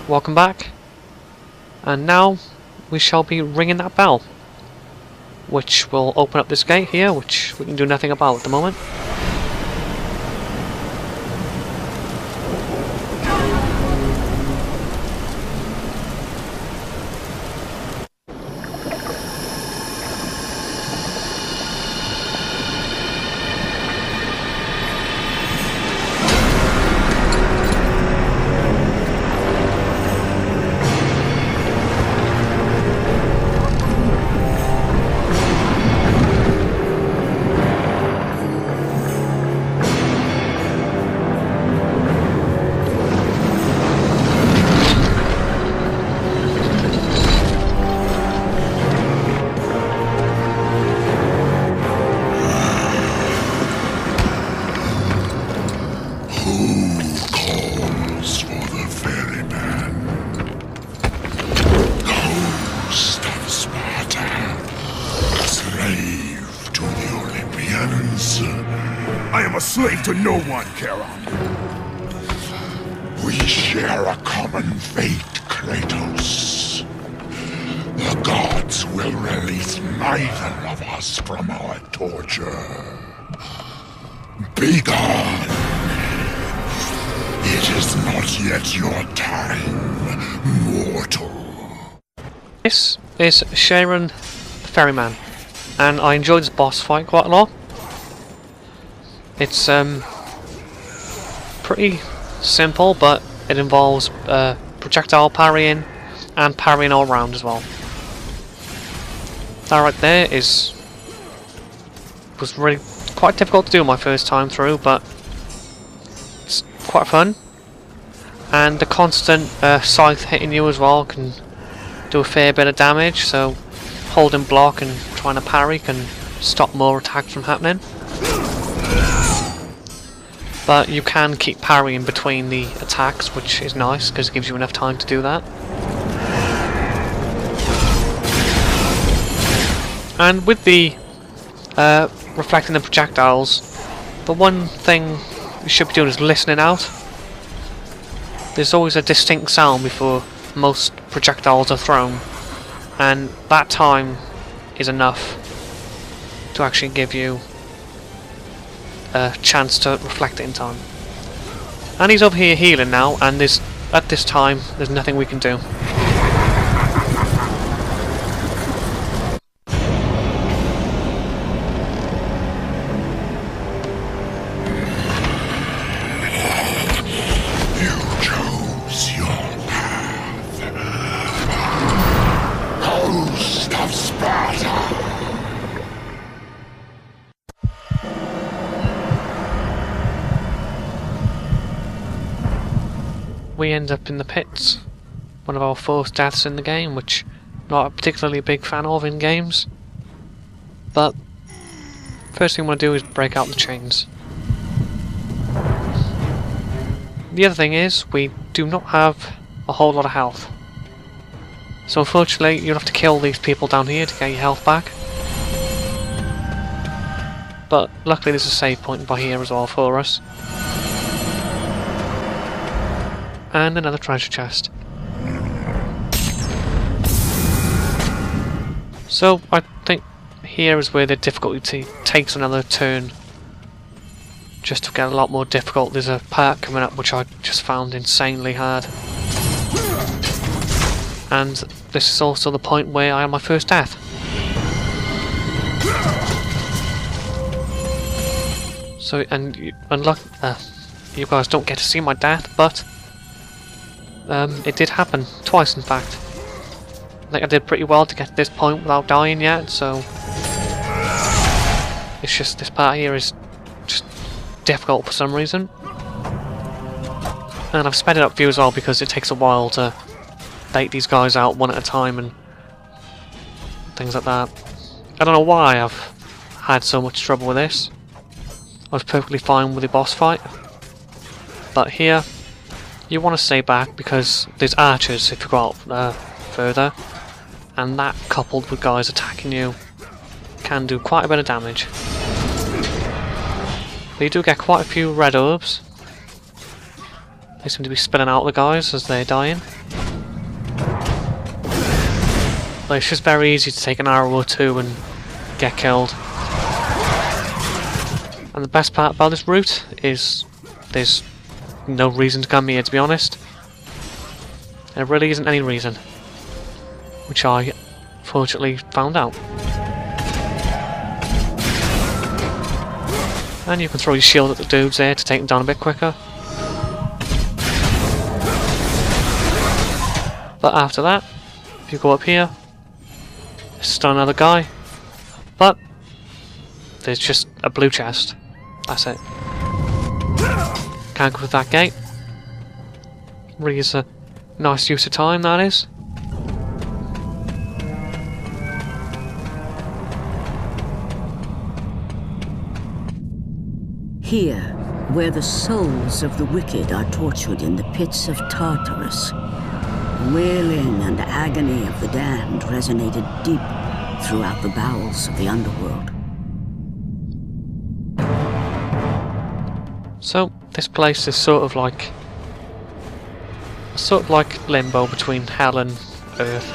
welcome back. And now we shall be ringing that bell, which will open up this gate here, which we can do nothing about at the moment. I am a slave to no one, Charon. We share a common fate, Kratos. The gods will release neither of us from our torture. Be gone. It is not yet your time, mortal. This is Sharon the Ferryman, and I enjoyed this boss fight quite a lot. It's pretty simple, but it involves projectile parrying and parrying all round as well. That right there was really quite difficult to do my first time through, but it's quite fun. And the constant scythe hitting you as well can do a fair bit of damage, so holding block and trying to parry can stop more attacks from happening. But you can keep parrying between the attacks, which is nice because it gives you enough time to do that. And with the reflecting the projectiles, the one thing you should be doing is listening out. There's always a distinct sound before most projectiles are thrown, and that time is enough to actually give you a chance to reflect it in time. And he's over here healing now, and at this time there's nothing we can do. You chose your path. Host of Sparta. We end up in the pits, one of our first deaths in the game, which I'm not a particularly big fan of in games. But first thing I want to do is break out the chains. The other thing is, we do not have a whole lot of health. So unfortunately, you'll have to kill these people down here to get your health back. But luckily there's a save point by here as well for us. And another treasure chest. So I think here is where the difficulty takes another turn. Just to get a lot more difficult. There's a part coming up which I just found insanely hard. And this is also the point where I had my first death. So, and you guys don't get to see my death, but it did happen twice, in fact. I think I did pretty well to get to this point without dying yet, so it's just this part here is just difficult for some reason. And I've sped it up for you as well because it takes a while to take these guys out one at a time and things like that. I don't know why I've had so much trouble with this. I was perfectly fine with the boss fight, but here you want to stay back because there's archers if you go out further, and that coupled with guys attacking you can do quite a bit of damage. But you do get quite a few red orbs, They seem to be spilling out the guys as they're dying. But it's just very easy to take an arrow or two and get killed. And the best part about this route is there's no reason to come here, to be honest. There really isn't any reason. Which I fortunately found out. And you can throw your shield at the dudes there to take them down a bit quicker. But after that, if you go up here, there's still another guy. But there's just a blue chest. That's it. Can't go with that gate. Really is a nice use of time, that is. Here, where the souls of the wicked are tortured in the pits of Tartarus, wailing and agony of the damned resonated deep throughout the bowels of the underworld. So this place is sort of like limbo between hell and earth.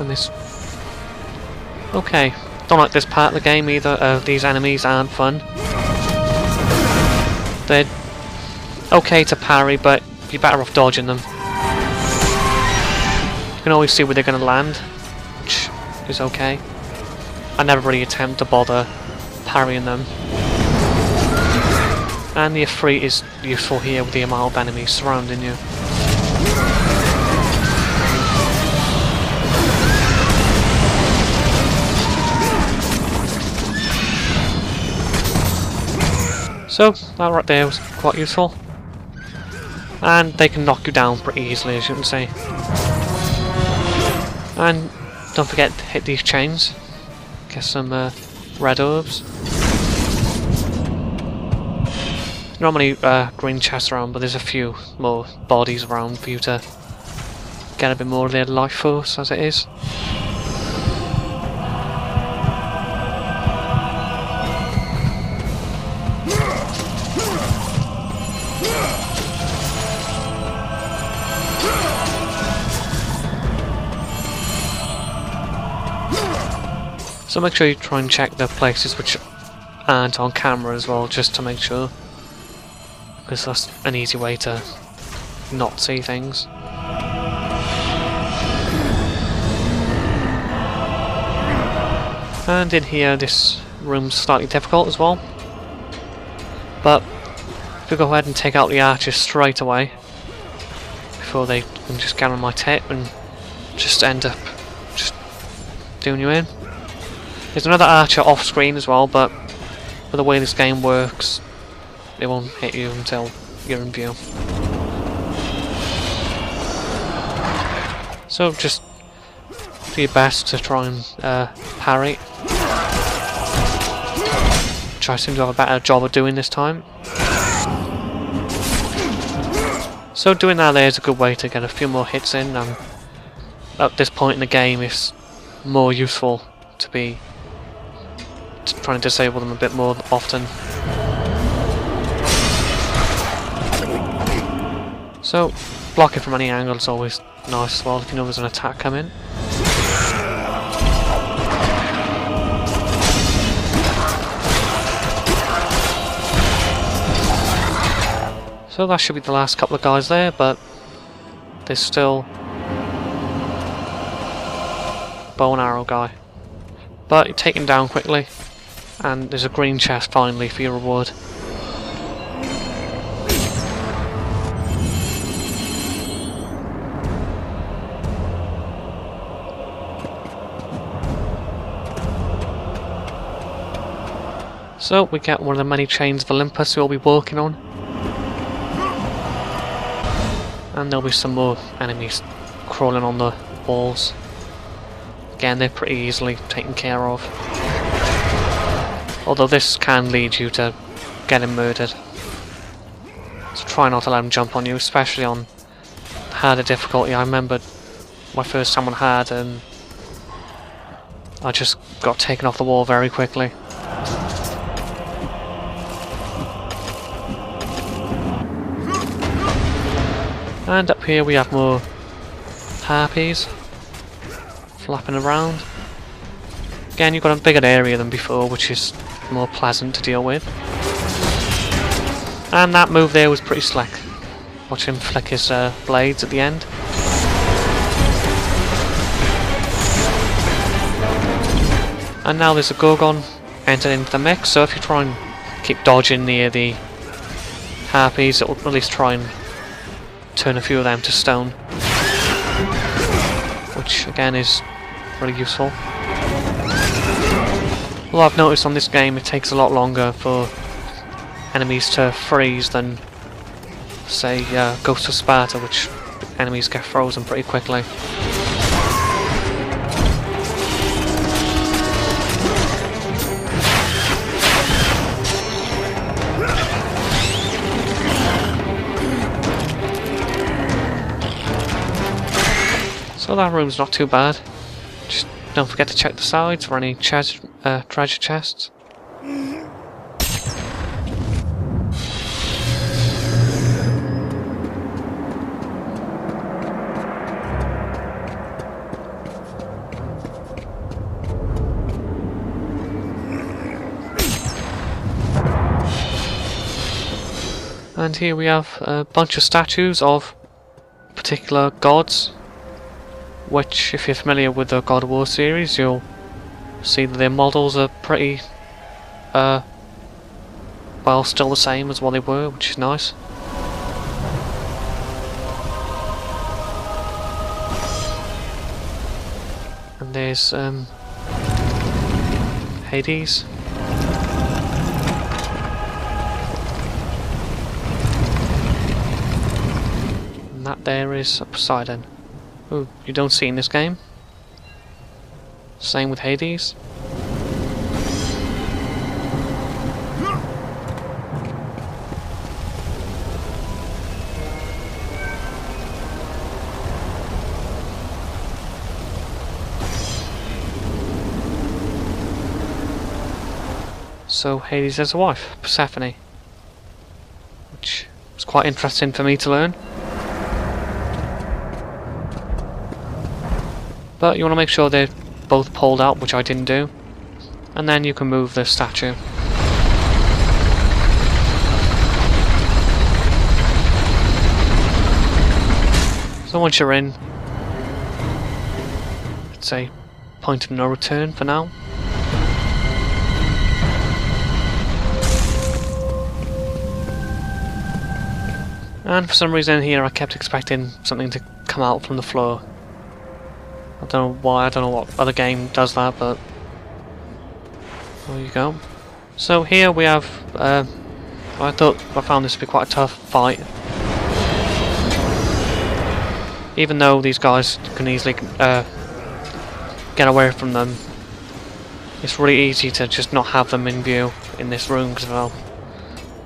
And this, okay, don't like this part of the game either. These enemies aren't fun. They're okay to parry, but you're better off dodging them. You can always see where they're going to land, which is okay. I never really attempt to bother parrying them. And the Ifrit is useful here with the amount of enemies surrounding you. So, that right there was quite useful. And they can knock you down pretty easily, as you can see. And don't forget to hit these chains. Get some red orbs. Not many green chests around, but there's a few more bodies around for you to get a bit more of their life force as it is. So make sure you try and check the places which aren't on camera as well, just to make sure. Because that's an easy way to not see things. And in here, this room's slightly difficult as well. But if we go ahead and take out the archers straight away, before they can just get on my tip and just end up just doing you in. There's another archer off screen as well, but with the way this game works, it won't hit you until you're in view. So just do your best to try and parry. Which I seem to have a better job of doing this time. So doing that there is a good way to get a few more hits in, and at this point in the game it's more useful to be trying to disable them a bit more often. So blocking from any angle is always nice as well if you know there's an attack coming. So that should be the last couple of guys there, but there's still bow and arrow guy. But you take him down quickly, and there's a green chest finally for your reward. So we get one of the many chains of Olympus we'll be working on. And there'll be some more enemies crawling on the walls. Again, they're pretty easily taken care of. Although this can lead you to getting murdered. So try not to let them jump on you, especially on harder difficulty. I remember my first time on hard and I just got taken off the wall very quickly. And up here we have more harpies flapping around. Again, you've got a bigger area than before, which is more pleasant to deal with. And that move there was pretty slick. Watch him flick his blades at the end. And now there's a Gorgon entered into the mix, so if you try and keep dodging near the harpies, it'll at least try and turn a few of them to stone. Which again is really useful. Well, I've noticed on this game it takes a lot longer for enemies to freeze than, say, Ghost of Sparta, which enemies get frozen pretty quickly. So that room's not too bad. Just don't forget to check the sides for any treasure chests. And here we have a bunch of statues of particular gods, which, if you're familiar with the God of War series, you'll see that their models are pretty, well, still the same as what they were, which is nice. And there's, Hades. And that there is Poseidon. Ooh, you don't see in this game. Same with Hades. So Hades has a wife, Persephone, which was quite interesting for me to learn. But you want to make sure they're both pulled out, which I didn't do, and then you can move the statue. So once you're in, it's a point of no return for now. And for some reason here I kept expecting something to come out from the floor. I don't know why, I don't know what other game does that, but there you go. So here we have, I found this to be quite a tough fight. Even though these guys can easily get away from them, it's really easy to just not have them in view in this room because of how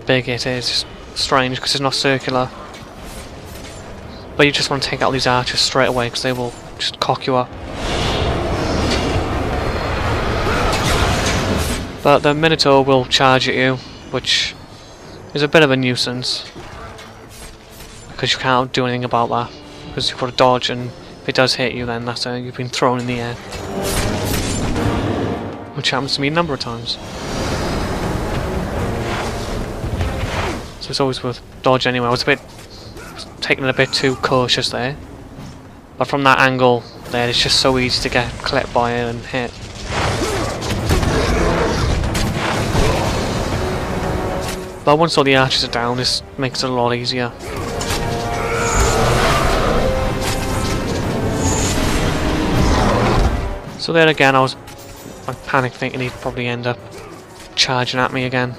big it is. It's strange because it's not circular. But you just want to take out these archers straight away because they will just cock you up. But the Minotaur will charge at you, which is a bit of a nuisance because you can't do anything about that because you've got to dodge, and if it does hit you then that's you've been thrown in the air, which happens to me a number of times. So it's always worth dodge anyway. I was taking it a bit too cautious there. But from that angle there, it's just so easy to get clipped by it and hit. But once all the archers are down, this makes it a lot easier. So there again, I panicked thinking he'd probably end up charging at me again.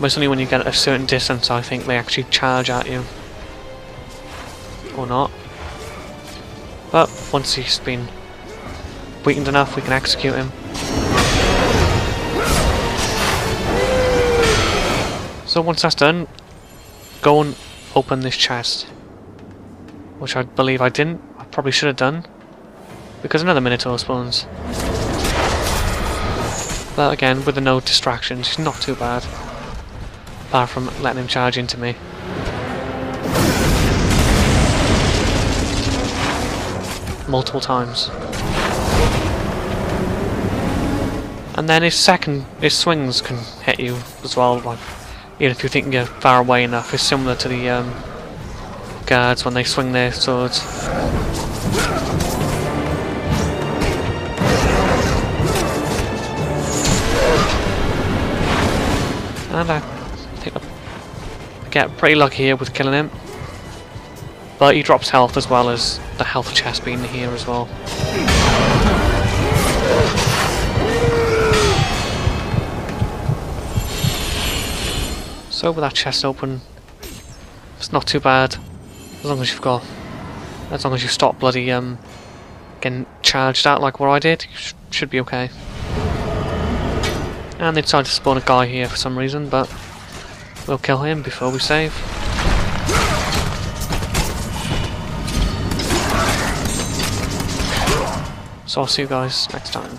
But it's only when you get at a certain distance I think they actually charge at you. Or not. But once he's been weakened enough, we can execute him. So once that's done, go and open this chest. Which I believe I didn't. I probably should have done. Because another Minotaur spawns. But again, with the no distractions, it's not too bad. Apart from letting him charge into me. multiple times. And then his swings can hit you as well, like, even if you think you're far away enough. It's similar to the guards when they swing their swords. And I think I get pretty lucky here with killing him. But he drops health as well as the health chest being here as well. So with that chest open, it's not too bad. As long as you stop bloody getting charged out like what I did, you should be okay. And they decided to spawn a guy here for some reason, but we'll kill him before we save. So I'll see you guys next time.